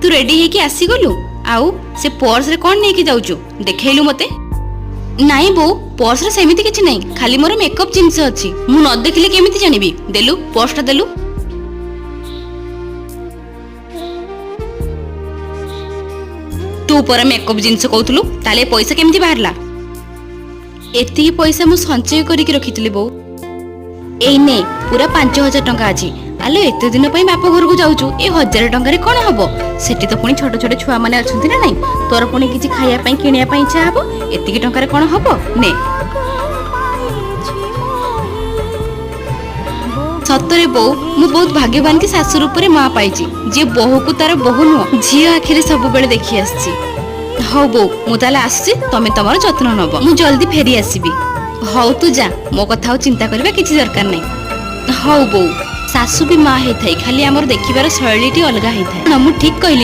तू रेडी हेकी आसीगलु आउ से पर्स रे कोन नेकी जाउचु देखैलु मते नाई बो पर्स रे सेमिति किछि नै खाली मोर मेकअप जिंस अछि मु न देखिले केमिति जानिबी देलु पर्स टा देलु तू पर मेकअप जिंस कहतलु ताले पैसा केमिति बाहरला एती पैसा मु संचय करिक रखितली बो एई ने पूरा 5000 टंका अछि आलो एते दिन पई बाप घर को जाउचु ए 1000 टंका रे कोन हबो सेठी तो पुनी छोट छोट छुआ माने अछंती ना नै तोर पुनी किछि खाया पई किनिया पई इच्छा हबो एतिकी टंका रे कोन हबो ने सतरे बो मु बहुत भाग्यवान की सासुर ऊपर मां पाइची जे बहु को तार बहु नु झियो आखिरे सब बेले देखि आछि हौ बो मु ताले आछि तमे तमर जत्न नबो मु जल्दी फेरी आसीबी हौ तू जा मो कथा चिंता करबा किछि दरकार नै हौ बो सासु भी मां हेथाई खाली हमर देखिबार शैलीटी अलगा हेथाई न मु ठीक कहली।